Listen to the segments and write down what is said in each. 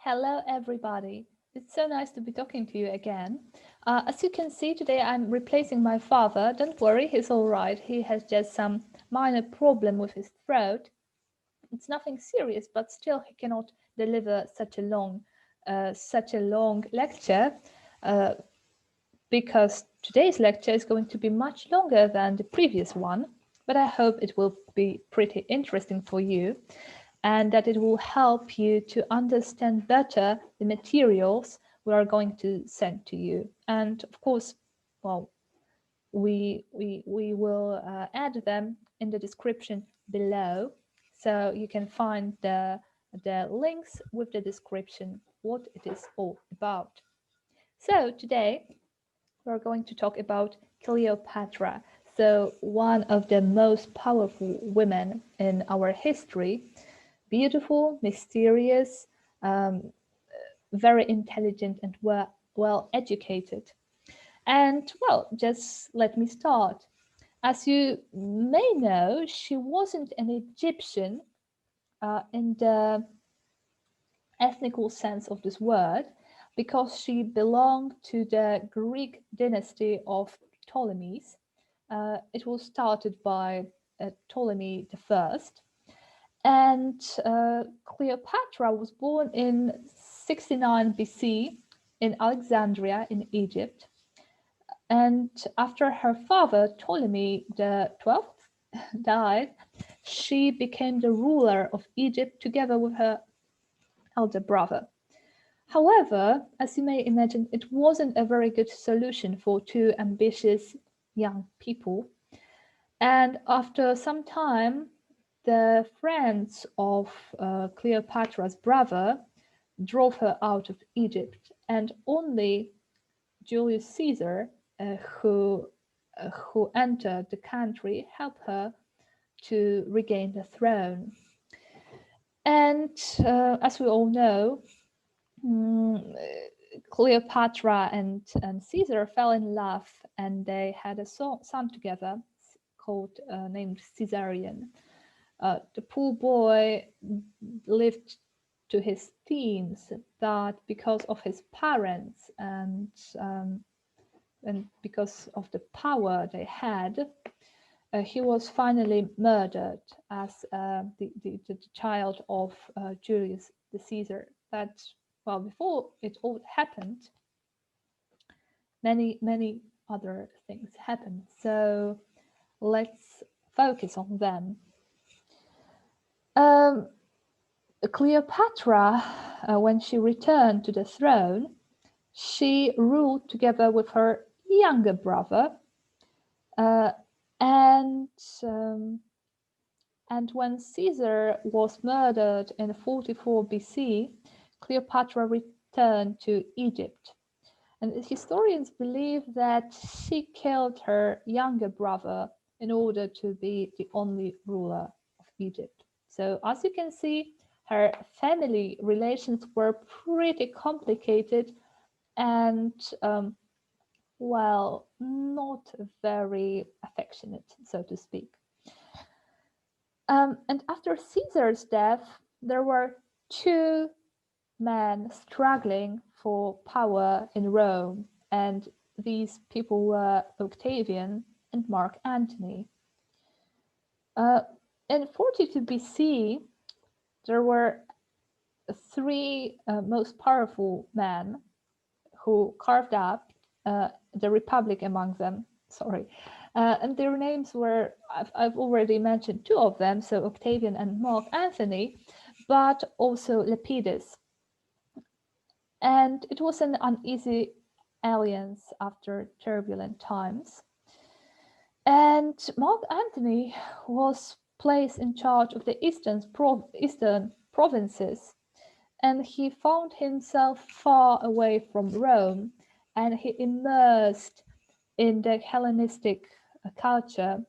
Hello, everybody. It's so nice to be talking to you again. As you can see, today I'm replacing my father. Don't worry, he's all right. He has just some minor problem with his throat. It's nothing serious, but still he cannot deliver such a long lecture uh, because today's lecture is going to be much longer than the previous one. But I hope it will be pretty interesting for you, and that it will help you to understand better the materials we are going to send to you. And of course, well, we will add them in the description below, so you can find the links with the description, what it is all about. So today we're going to talk about Cleopatra, so one of the most powerful women in our history. Beautiful, mysterious, very intelligent and well educated. And well, just let me start. As you may know, she wasn't an Egyptian in the ethnical sense of this word, because she belonged to the Greek dynasty of Ptolemies. It was started by Ptolemy the First. And Cleopatra was born in 69 BC in Alexandria in Egypt. And after her father, Ptolemy the 12th, died, she became the ruler of Egypt together with her elder brother. However, as you may imagine, it wasn't a very good solution for two ambitious young people. And after some time, the friends of Cleopatra's brother drove her out of Egypt, and only Julius Caesar, who entered the country, helped her to regain the throne. And as we all know, Cleopatra and Caesar fell in love, and they had a son together called named Caesarion. The poor boy lived to his teens, but because of his parents and because of the power they had, he was finally murdered as the child of Julius the Caesar. But well, before it all happened, many other things happened. So let's focus on them. Cleopatra, when she returned to the throne, she ruled together with her younger brother, and when Caesar was murdered in 44 BC, Cleopatra returned to Egypt. And historians believe that she killed her younger brother in order to be the only ruler of Egypt. So as you can see, her family relations were pretty complicated and, well, not very affectionate, so to speak. And after Caesar's death, there were two men struggling for power in Rome, and these people were Octavian and Mark Antony. In 42 BC, there were three most powerful men who carved up the republic among them. Sorry. And their names were, I've already mentioned two of them, so Octavian and Mark Antony, but also Lepidus. And it was an uneasy alliance after turbulent times. And Mark Antony was placed in charge of the eastern provinces, and he found himself far away from Rome, and he immersed in the Hellenistic culture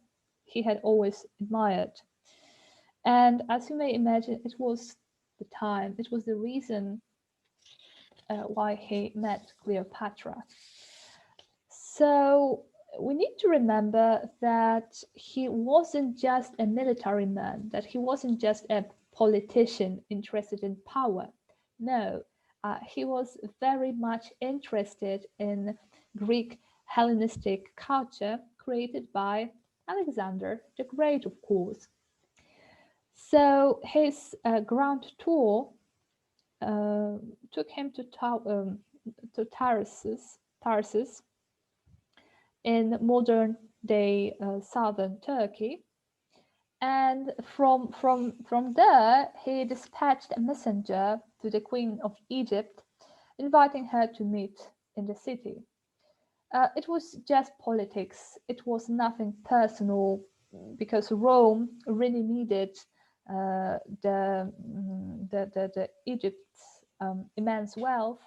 he had always admired. And as you may imagine, it was the reason why he met Cleopatra. So we need to remember that he wasn't just a military man, that he wasn't just a politician interested in power. No, he was very much interested in Greek Hellenistic culture created by Alexander the Great, of course. So his grand tour took him to Tarsus in modern day southern Turkey. And from there, he dispatched a messenger to the Queen of Egypt, inviting her to meet in the city. It was just politics. It was nothing personal, because Rome really needed the Egypt's immense wealth,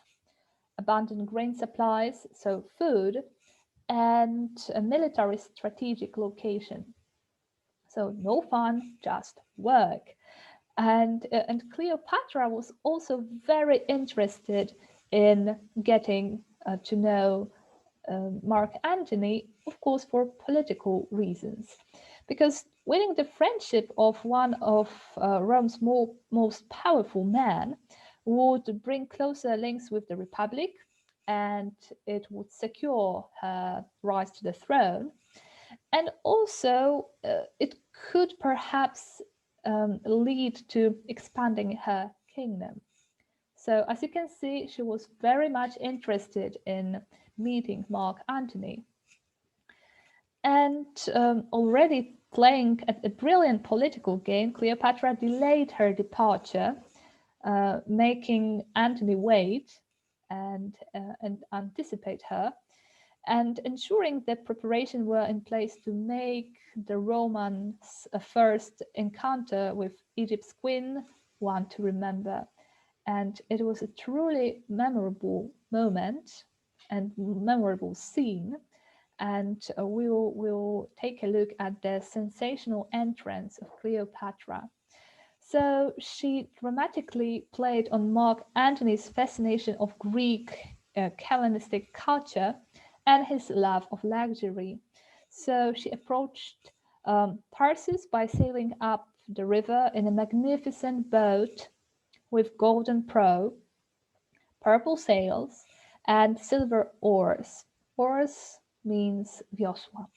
abundant grain supplies, so food, and a military strategic location. So no fun, just work. And Cleopatra was also very interested in getting to know Mark Antony, of course, for political reasons, because winning the friendship of one of Rome's most powerful men would bring closer links with the Republic, and it would secure her rise to the throne. And also, it could perhaps lead to expanding her kingdom. So, as you can see, she was very much interested in meeting Mark Antony. And already playing a brilliant political game, Cleopatra delayed her departure, making Antony wait and anticipate her, and ensuring that preparations were in place to make the Romans' first encounter with Egypt's queen one to remember. And it was a truly memorable moment and memorable scene. And we'll take a look at the sensational entrance of Cleopatra. So she dramatically played on Mark Antony's fascination of Greek Hellenistic culture and his love of luxury. So she approached Tarsus by sailing up the river in a magnificent boat with golden prow, purple sails, and silver oars. Oars means wiosła.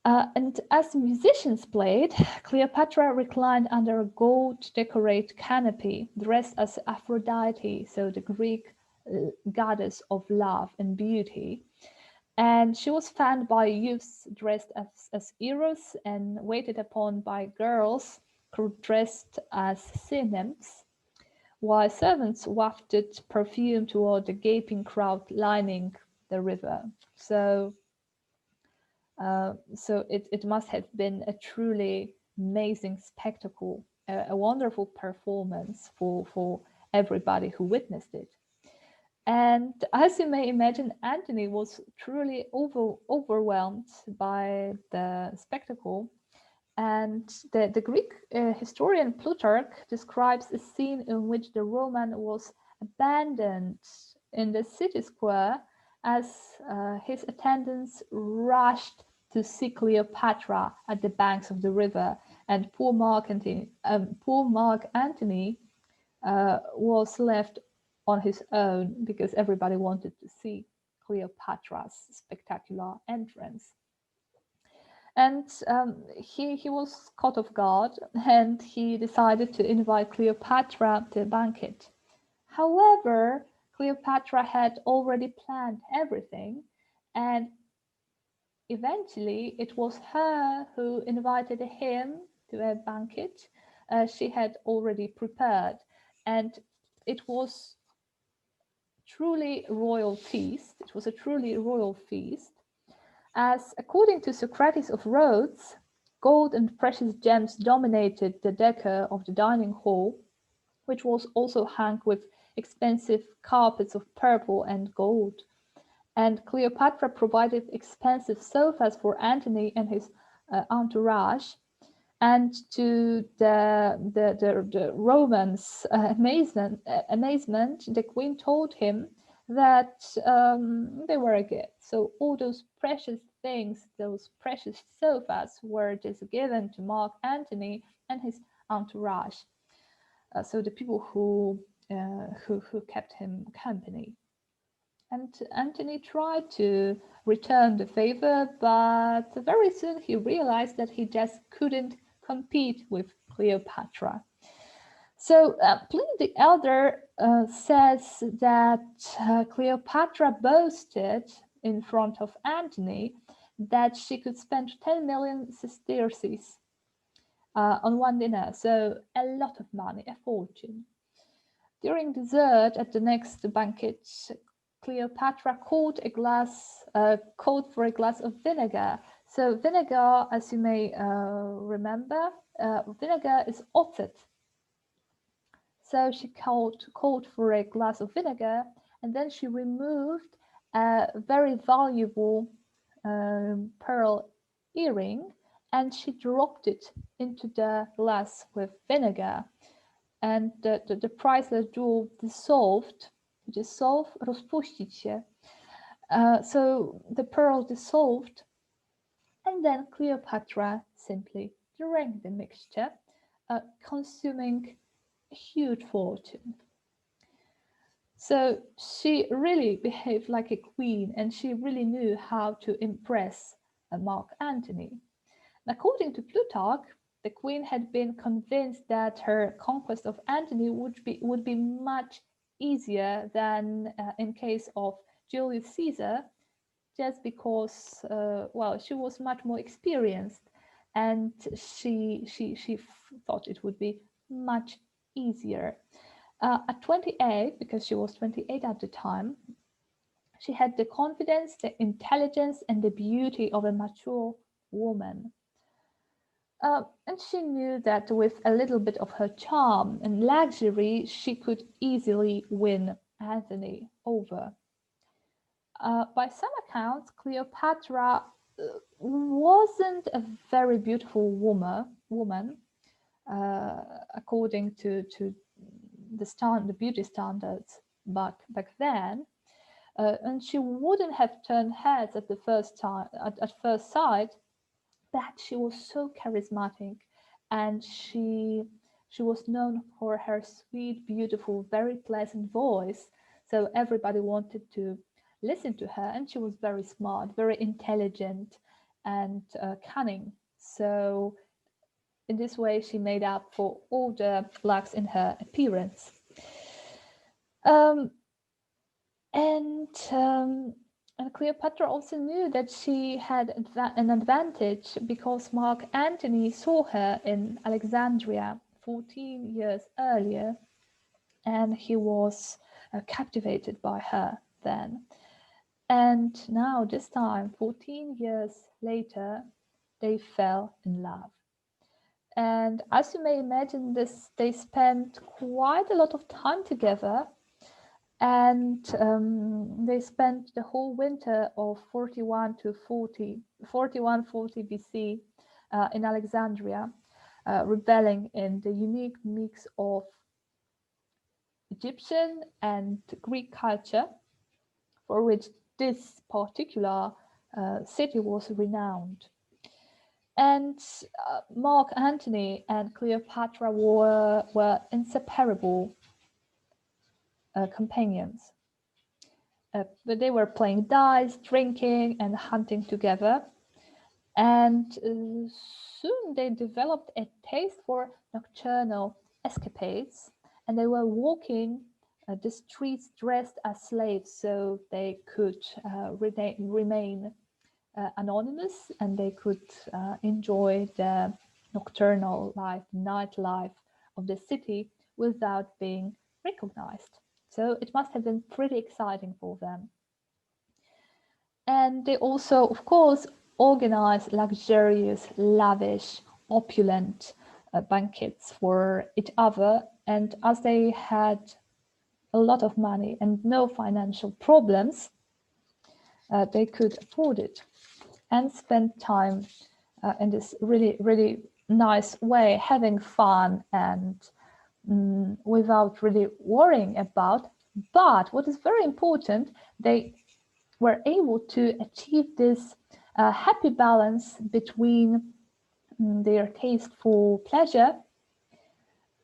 And as musicians played, Cleopatra reclined under a gold-decorated canopy, dressed as Aphrodite, so the Greek goddess of love and beauty. And she was fanned by youths dressed as heroes and waited upon by girls dressed as sea nymphs, while servants wafted perfume toward the gaping crowd lining the river. So it must have been a truly amazing spectacle, a wonderful performance for everybody who witnessed it. And as you may imagine, Antony was truly overwhelmed by the spectacle. And the Greek historian Plutarch describes a scene in which the Roman was abandoned in the city square as his attendants rushed to see Cleopatra at the banks of the river, and poor Mark Antony was left on his own because everybody wanted to see Cleopatra's spectacular entrance. And he was caught off guard, and he decided to invite Cleopatra to a banquet. However, Cleopatra had already planned everything, and eventually it was her who invited him to a banquet she had already prepared. And it was truly royal feast. It was a truly royal feast, as according to Socrates of Rhodes, gold and precious gems dominated the decor of the dining hall, which was also hung with expensive carpets of purple and gold. And Cleopatra provided expensive sofas for Antony and his entourage. And to the Romans' amazement, the queen told him that they were a gift. So all those precious things, those precious sofas, were just given to Mark Antony and his entourage. So the people who who kept him company. And Antony tried to return the favor, but very soon he realized that he just couldn't compete with Cleopatra. So Pliny the Elder says that Cleopatra boasted in front of Antony that she could spend 10 million sesterces on one dinner, so a lot of money, a fortune. During dessert at the next banquet, Cleopatra called for a glass of vinegar. So vinegar, as you may remember, vinegar is ocet. So she called for a glass of vinegar, and then she removed a very valuable pearl earring, and she dropped it into the glass with vinegar. And the priceless jewel dissolved, rozpuścić się. So the pearl dissolved, and then Cleopatra simply drank the mixture, consuming a huge fortune. So she really behaved like a queen, and she really knew how to impress Mark Antony. According to Plutarch, the queen had been convinced that her conquest of Antony would be much easier than in case of Julius Caesar, just because she was much more experienced, and she thought it would be much easier. At 28, because she was 28 at the time, she had the confidence, the intelligence, and the beauty of a mature woman. And she knew that with a little bit of her charm and luxury, she could easily win Antony over. By some accounts, Cleopatra wasn't a very beautiful woman, according to the beauty standards back then, and she wouldn't have turned heads at first sight. But she was so charismatic, and she was known for her sweet, beautiful, very pleasant voice. So everybody wanted to listen to her, and she was very smart, very intelligent, and cunning. So in this way, she made up for all the lacks in her appearance. And Cleopatra also knew that she had an advantage because Mark Antony saw her in Alexandria 14 years earlier, and he was captivated by her then. And now, this time, 14 years later, they fell in love. And as you may imagine, they spent quite a lot of time together. And they spent the whole winter of 4140 BC in Alexandria, reveling in the unique mix of Egyptian and Greek culture, for which this particular city was renowned. And Mark Antony and Cleopatra were inseparable companions. But they were playing dice, drinking, and hunting together. And soon they developed a taste for nocturnal escapades, and they were walking the streets dressed as slaves, so they could remain anonymous, and they could enjoy the nocturnal life, nightlife of the city without being recognized. So it must have been pretty exciting for them. And they also, of course, organized luxurious, lavish, opulent banquets for each other. And as they had a lot of money and no financial problems, they could afford it and spend time in this really, really nice way, having fun and without really worrying about. But what is very important, they were able to achieve this happy balance between their taste for pleasure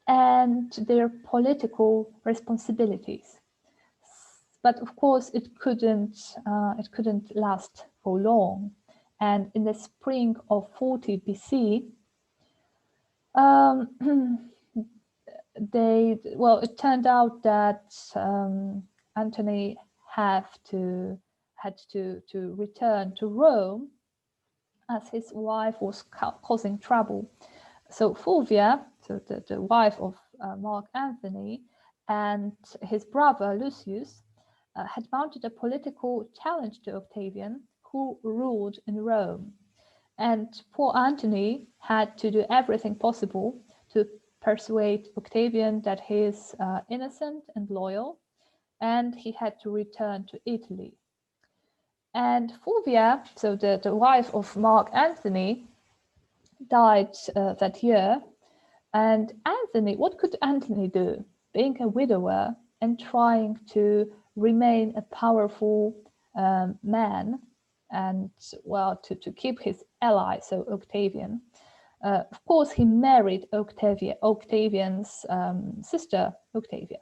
and their political responsibilities. But of course, it couldn't last for long. And in the spring of 40 BC, it turned out that Antony had to return to Rome as his wife was causing trouble. So Fulvia, so the wife of Mark Antony, and his brother Lucius had mounted a political challenge to Octavian, who ruled in Rome. And poor Antony had to do everything possible to persuade Octavian that he is innocent and loyal, and he had to return to Italy. And Fulvia, so the wife of Mark Antony, died that year. And Antony, what could Antony do? Being a widower and trying to remain a powerful man, and to keep his ally, so Octavian. Of course, he married Octavian's sister, Octavia.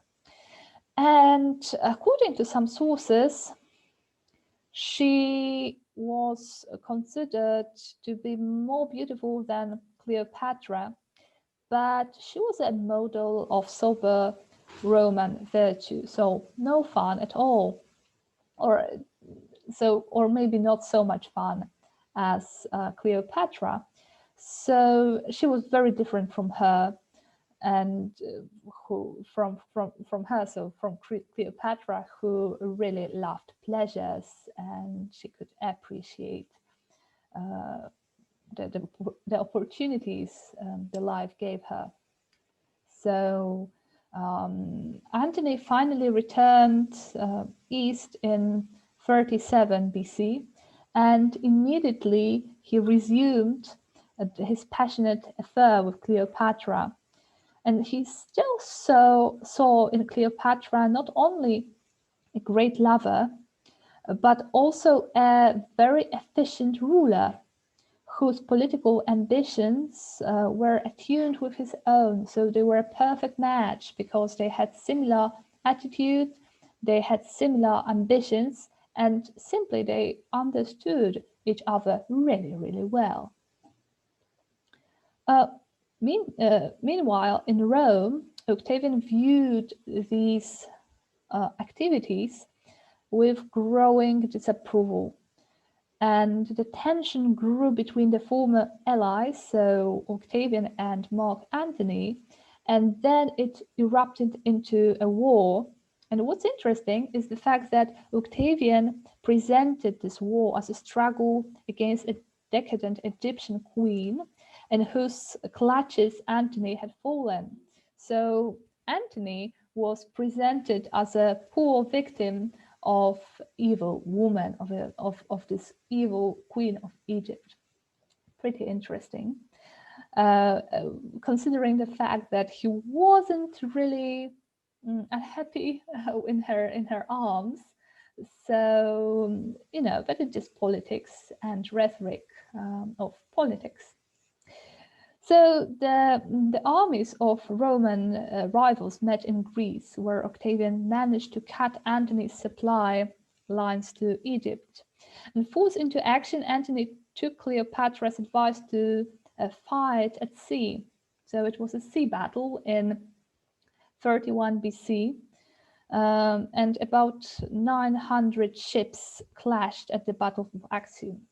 And according to some sources, she was considered to be more beautiful than Cleopatra, but she was a model of sober Roman virtue, so no fun at all, or maybe not so much fun as Cleopatra. So she was very different from her, and from Cleopatra, who really loved pleasures, and she could appreciate the opportunities the life gave her. So Antony finally returned east in 37 BC, and immediately he resumed his passionate affair with Cleopatra. And he still saw in Cleopatra not only a great lover, but also a very efficient ruler whose political ambitions were attuned with his own. So they were a perfect match because they had similar attitude, they had similar ambitions, and simply they understood each other really, really well. Meanwhile, in Rome, Octavian viewed these activities with growing disapproval. And the tension grew between the former allies, so Octavian and Mark Antony, and then it erupted into a war. And what's interesting is the fact that Octavian presented this war as a struggle against a decadent Egyptian queen in whose clutches Antony had fallen. So Antony was presented as a poor victim of evil woman, of this evil queen of Egypt. Pretty interesting, considering the fact that he wasn't really unhappy in her arms. So, but it's just politics and rhetoric of politics. So the armies of Roman rivals met in Greece, where Octavian managed to cut Antony's supply lines to Egypt. And forced into action, Antony took Cleopatra's advice to fight at sea. So it was a sea battle in 31 BC, and about 900 ships clashed at the Battle of Actium.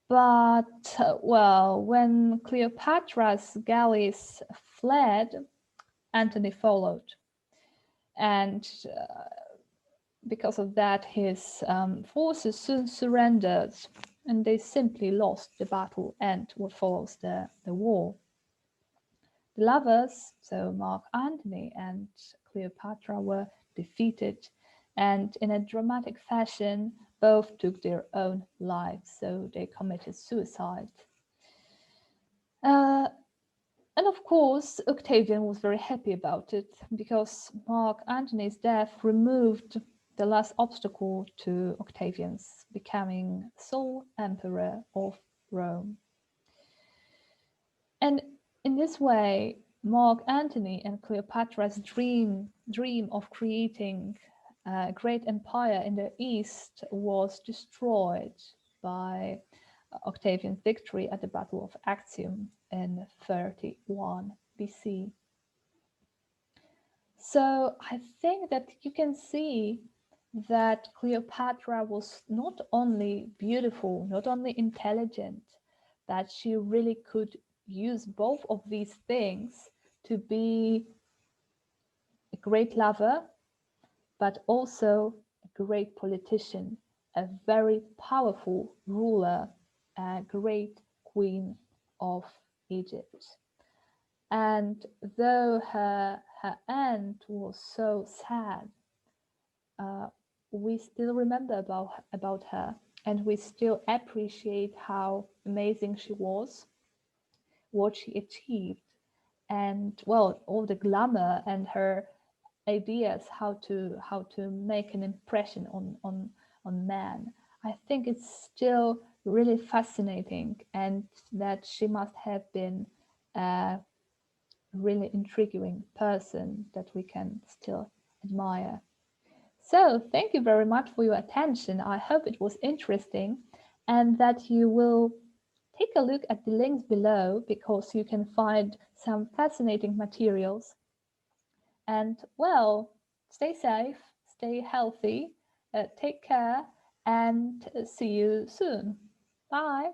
But, when Cleopatra's galleys fled, Antony followed. And because of that, his forces soon surrendered, and they simply lost the battle and what follows the war. The lovers, so Mark Antony and Cleopatra, were defeated, and in a dramatic fashion, both took their own lives, so they committed suicide. And of course, Octavian was very happy about it, because Mark Antony's death removed the last obstacle to Octavian's becoming sole emperor of Rome. And in this way, Mark Antony and Cleopatra's dream of creating a great empire in the East was destroyed by Octavian's victory at the Battle of Actium in 31 BC. So I think that you can see that Cleopatra was not only beautiful, not only intelligent, that she really could use both of these things to be a great lover, but also a great politician, a very powerful ruler, a great queen of Egypt. And though her end was so sad, we still remember about her, and we still appreciate how amazing she was, what she achieved, and well, all the glamour and her ideas how to make an impression on man. I think it's still really fascinating, and that she must have been a really intriguing person that we can still admire. So thank you very much for your attention. I hope it was interesting, and that you will take a look at the links below, because you can find some fascinating materials. And well, stay safe, stay healthy, take care, and see you soon. Bye.